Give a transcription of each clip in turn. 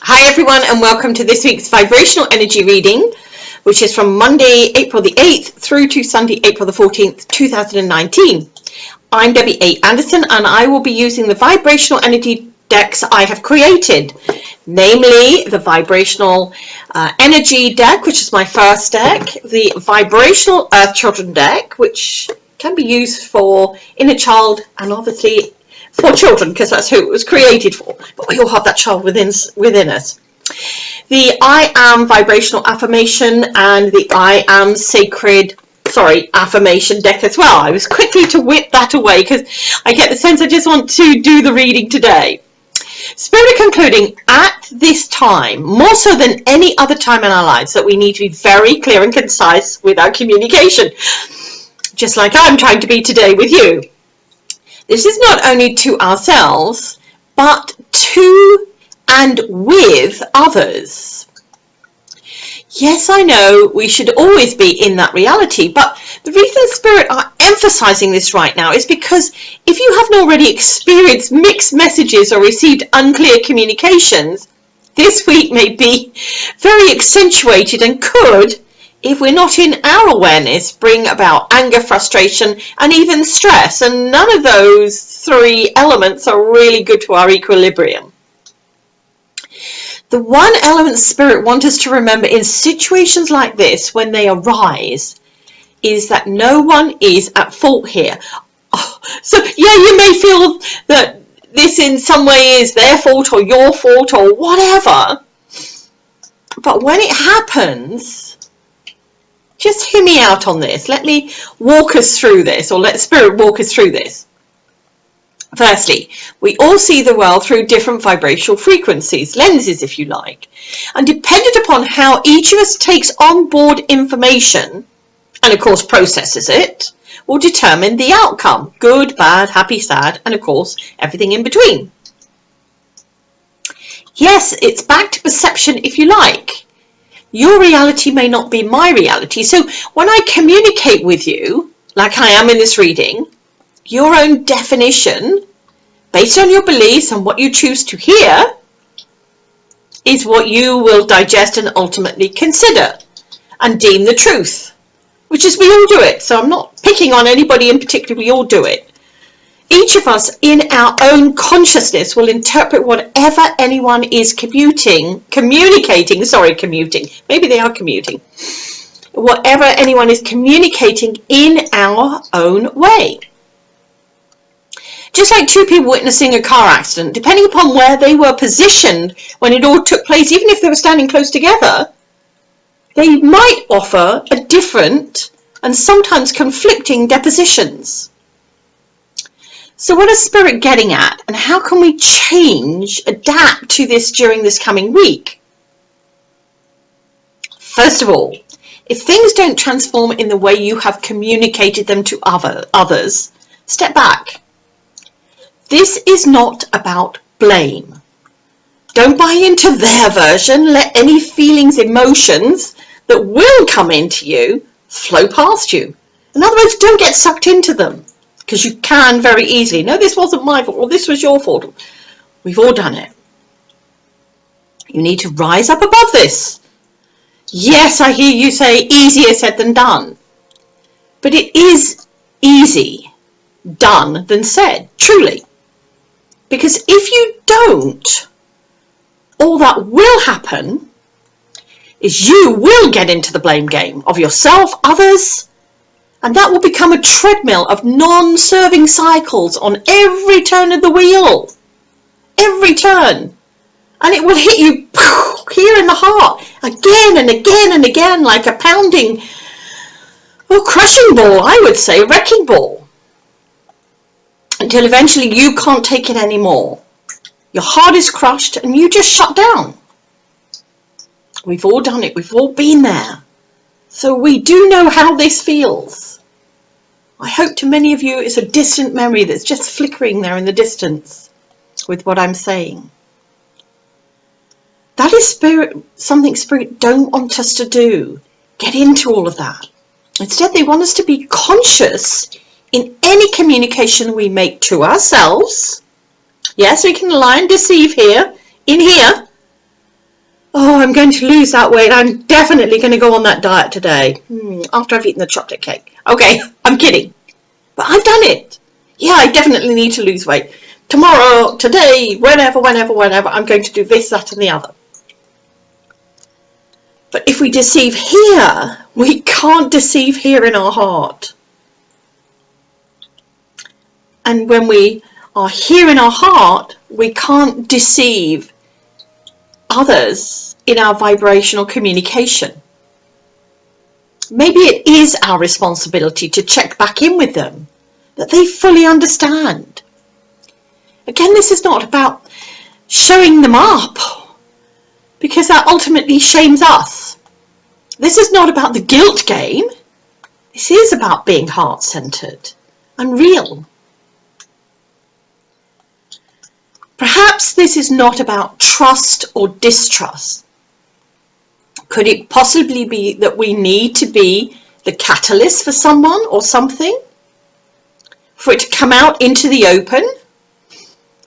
Hi everyone, and welcome to this week's vibrational energy reading, which is from Monday, April the 8th through to Sunday, April the 14th, 2019. I'm Debbie A. Anderson, and I will be using the vibrational energy decks I have created, namely the vibrational energy deck, which is my first deck, the vibrational Earth Children deck, which can be used for inner child and obviously for children, because that's who it was created for, but we all have that child within us. The I Am Vibrational Affirmation and the I Am Sacred affirmation deck as well. I was quickly to whip that away because I get the sense I just want to do the reading today. Spirit concluding at this time, more so than any other time in our lives, that we need to be very clear and concise with our communication, just like I'm trying to be today with you. This is not only to ourselves, but to and with others. Yes, I know we should always be in that reality, but the reason Spirit are emphasizing this right now is because if you haven't already experienced mixed messages or received unclear communications, this week may be very accentuated and could, if we're not in our awareness, bring about anger, frustration, and even stress. And none of those three elements are really good to our equilibrium. The one element Spirit wants us to remember in situations like this, when they arise, is that no one is at fault here. So yeah, you may feel that this in some way is their fault or your fault or whatever. But when it happens, just hear me out on this. Let me walk us through this, or let Spirit walk us through this. Firstly, we all see the world through different vibrational frequencies, lenses if you like. And dependent upon how each of us takes on board information, and of course processes it, will determine the outcome. Good, bad, happy, sad, and of course everything in between. Yes, it's back to perception if you like. Your reality may not be my reality. So when I communicate with you, like I am in this reading, your own definition, based on your beliefs and what you choose to hear, is what you will digest and ultimately consider and deem the truth, which is we all do it. So I'm not picking on anybody in particular, we all do it. Each of us in our own consciousness will interpret whatever anyone is communicating, maybe they are commuting, whatever anyone is communicating in our own way. Just like two people witnessing a car accident, depending upon where they were positioned when it all took place, even if they were standing close together, they might offer a different and sometimes conflicting depositions. So what is Spirit getting at, and how can we adapt to this during this coming week? First of all, if things don't transform in the way you have communicated them to others, step back. This is not about blame. Don't buy into their version. Let any feelings, emotions that will come into you flow past you. In other words, don't get sucked into them, because you can very easily. No, this wasn't my fault, or this was your fault. We've all done it. You need to rise up above this. Yes, I hear you say easier said than done. But it is easy done than said, truly. Because if you don't, all that will happen is you will get into the blame game of yourself, others, and that will become a treadmill of non-serving cycles on every turn of the wheel. Every turn. And it will hit you here in the heart again and again and again, like a pounding, crushing ball, I would say, a wrecking ball. Until eventually you can't take it anymore. Your heart is crushed and you just shut down. We've all done it. We've all been there. So we do know how this feels. I hope to many of you it's a distant memory that's just flickering there in the distance with what I'm saying. That is something Spirit don't want us to do. Get into all of that. Instead, they want us to be conscious in any communication we make to ourselves. Yes, we can lie and deceive in here, oh, I'm going to lose that weight. I'm definitely going to go on that diet today. After I've eaten the chocolate cake. Okay, I'm kidding. But I've done it. Yeah, I definitely need to lose weight. Tomorrow, today, whenever, I'm going to do this, that, and the other. But if we deceive here, we can't deceive here in our heart. And when we are here in our heart, we can't deceive others in our vibrational communication. Maybe it is our responsibility to check back in with them, that they fully understand. Again, this is not about showing them up, because that ultimately shames us. This is not about the guilt game. This is about being heart-centered and real. Perhaps this is not about trust or distrust. Could it possibly be that we need to be the catalyst for someone or something, for it to come out into the open?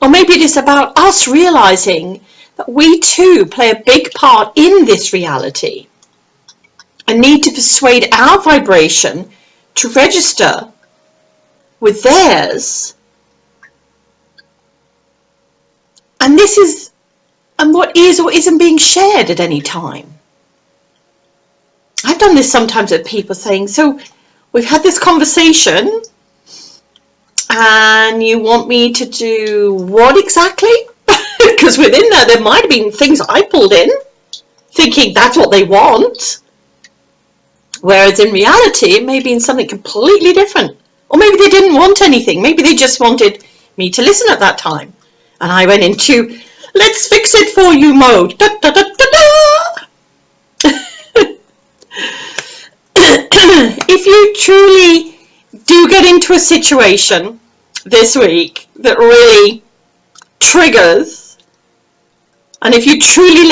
Or maybe it is about us realizing that we too play a big part in this reality and need to persuade our vibration to register with theirs. And this is what is or isn't being shared at any time. I've done this sometimes with people saying, so we've had this conversation and you want me to do what exactly? Because within there might have been things I pulled in, thinking that's what they want. Whereas in reality, it may be in something completely different. Or maybe they didn't want anything. Maybe they just wanted me to listen at that time. And I went into, let's fix it for you mode. Da, da, da, da, da. If you truly do get into a situation this week that really triggers, and if you truly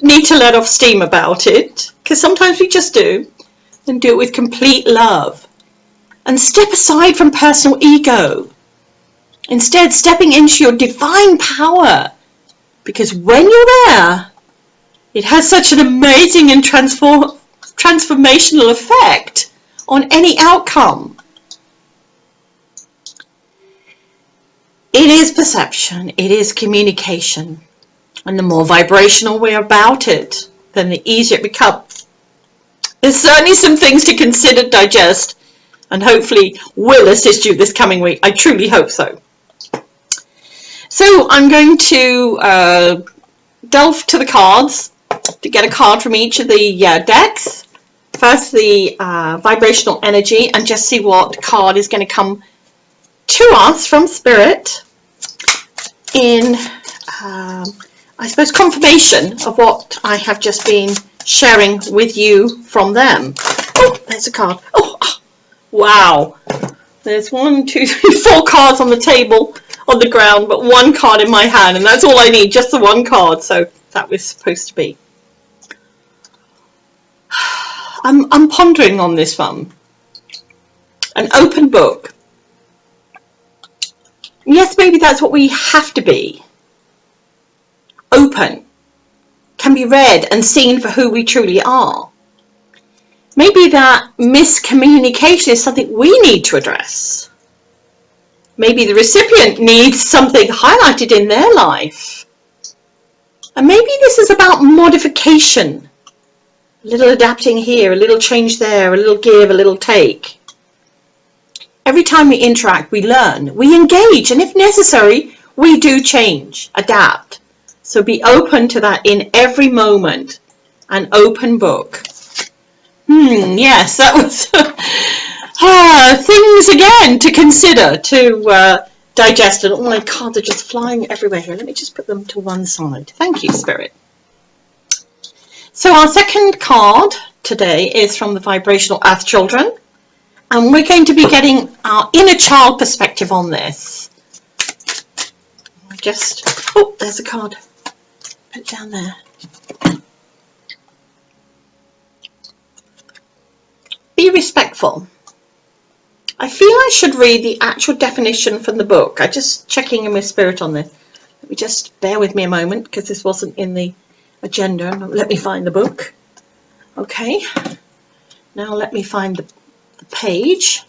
need to let off steam about it, because sometimes we just do, then do it with complete love. And step aside from personal ego. Instead, stepping into your divine power. Because when you're there, it has such an amazing and transformational effect on any outcome. It is perception, it is communication. And the more vibrational we're about it, then the easier it becomes. There's certainly some things to consider, digest, and hopefully will assist you this coming week. I truly hope so. So I'm going to delve to the cards to get a card from each of the decks. First the vibrational energy, and just see what card is going to come to us from Spirit in, I suppose, confirmation of what I have just been sharing with you from them. Oh, there's a card. Oh, wow. There's 1, 2, 3, 4 cards on the table, on the ground, but 1 card in my hand, and that's all I need, just the 1 card. So that was supposed to be. I'm pondering on this one. An open book. Yes, maybe that's what we have to be. Open. Can be read and seen for who we truly are. Maybe that miscommunication is something we need to address. Maybe the recipient needs something highlighted in their life. And maybe this is about modification. A little adapting here, a little change there, a little give, a little take. Every time we interact, we learn, we engage, and if necessary, we do change, adapt. So be open to that in every moment. An open book. Yes, that was things again to consider, to digest. And all my cards are just flying everywhere here. Let me just put them to one side. Thank you, Spirit. So our second card today is from the Vibrational Earth Children. And we're going to be getting our inner child perspective on this. Oh, there's a card. Put it down there. Be respectful. I feel I should read the actual definition from the book. I'm just checking in with Spirit on this. Let me just bear with me a moment, because this wasn't in the agenda. Let me find the book. Okay, now let me find the page.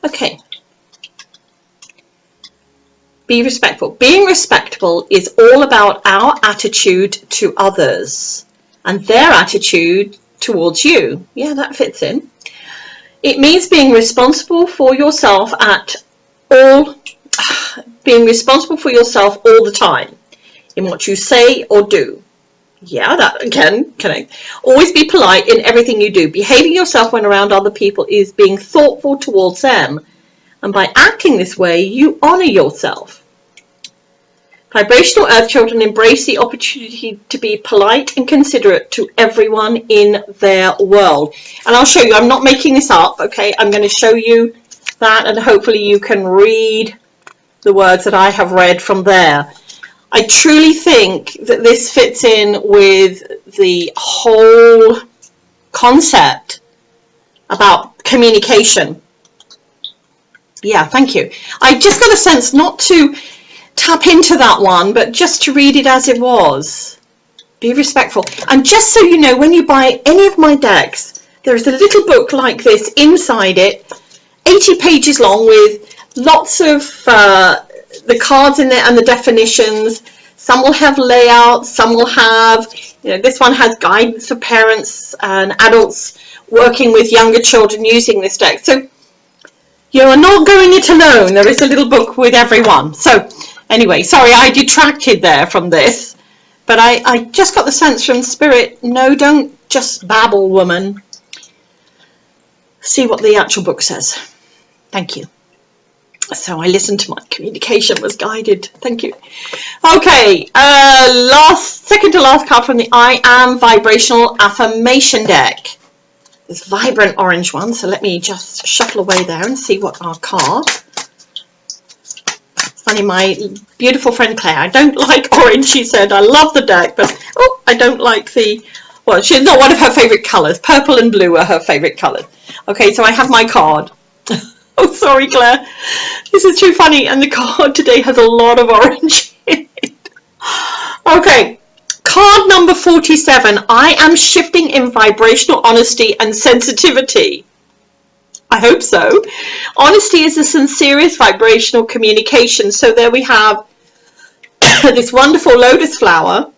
Okay. Be respectful. Being respectful is all about our attitude to others and their attitude towards you. Yeah, that fits in. It means being responsible for yourself all the time in what you say or do. Yeah, that again, connect. Always be polite in everything you do. Behaving yourself when around other people is being thoughtful towards them. And by acting this way, you honor yourself. Vibrational Earth children embrace the opportunity to be polite and considerate to everyone in their world. And I'll show you, I'm not making this up, okay? I'm going to show you that, and hopefully you can read the words that I have read from there. I truly think that this fits in with the whole concept about communication. Yeah, thank you. I just got a sense not to tap into that one, but just to read it as it was. Be respectful. And just so you know, when you buy any of my decks, there is a little book like this inside it, 80 pages long, with lots of the cards in there and the definitions. Some will have layouts, some will have, this one has guidance for parents and adults working with younger children using this deck. So you are not going it alone. There is a little book with everyone. So anyway, sorry I detracted there from this, but I just got the sense from Spirit, no, don't just babble, woman. See what the actual book says. Thank you. So I listened to my communication was guided. Thank you. Okay, second to last card from the I Am Vibrational Affirmation deck. This vibrant orange one. So let me just shuffle away there and see what our card. Funny, my beautiful friend Claire, I don't like orange, she said. I love the deck, but I don't like well, she's not one of her favourite colours. Purple and blue are her favourite colours. Okay, so I have my card. Oh, sorry, Claire. This is too funny, and the card today has a lot of orange in it. Okay, card number 47. I am shifting in vibrational honesty and sensitivity. I hope so. Honesty is the sincerest vibrational communication. So there we have this wonderful lotus flower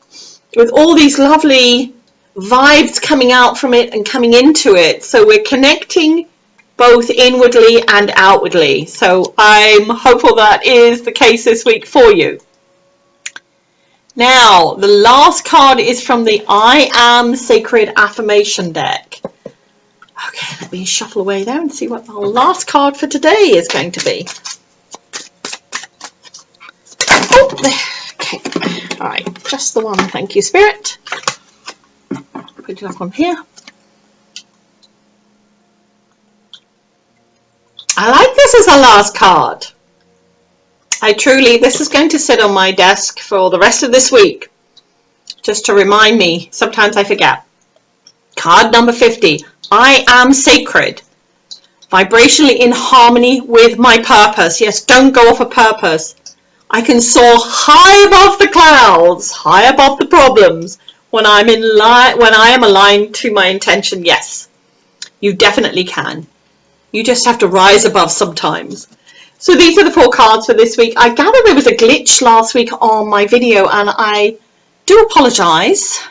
with all these lovely vibes coming out from it and coming into it. So we're connecting both inwardly and outwardly. So I'm hopeful that is the case this week for you. Now, the last card is from the I Am Sacred Affirmation deck. Okay, let me shuffle away there and see what the last card for today is going to be. Oh, there. Okay, all right, just the one. Thank you, Spirit. Put it up on here. I like this as the last card. This is going to sit on my desk for the rest of this week, just to remind me. Sometimes I forget. Card number 50. I am sacred, vibrationally in harmony with my purpose. Yes, don't go off a purpose. I can soar high above the clouds, high above the problems, when I am aligned to my intention. Yes, you definitely can. You just have to rise above sometimes. So these are the 4 cards for this week. I gather there was a glitch last week on my video, and I do apologise.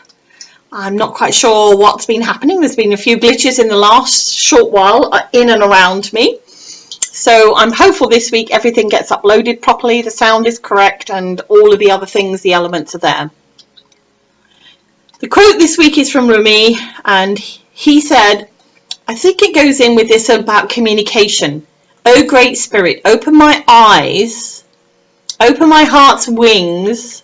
I'm not quite sure what's been happening. There's been a few glitches in the last short while in and around me. So I'm hopeful this week everything gets uploaded properly, the sound is correct, and all of the other things, the elements are there. The quote this week is from Rumi, and he said, I think it goes in with this about communication. Oh, great spirit, open my eyes, open my heart's wings,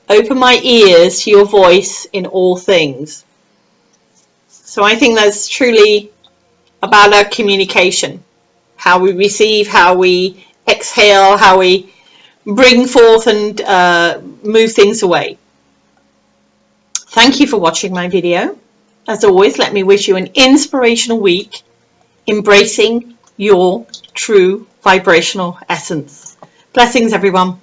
open my ears to your voice in all things. So I think that's truly about our communication, how we receive, how we exhale, how we bring forth and move things away. Thank you for watching my video. As always, let me wish you an inspirational week, embracing your true vibrational essence. Blessings, everyone.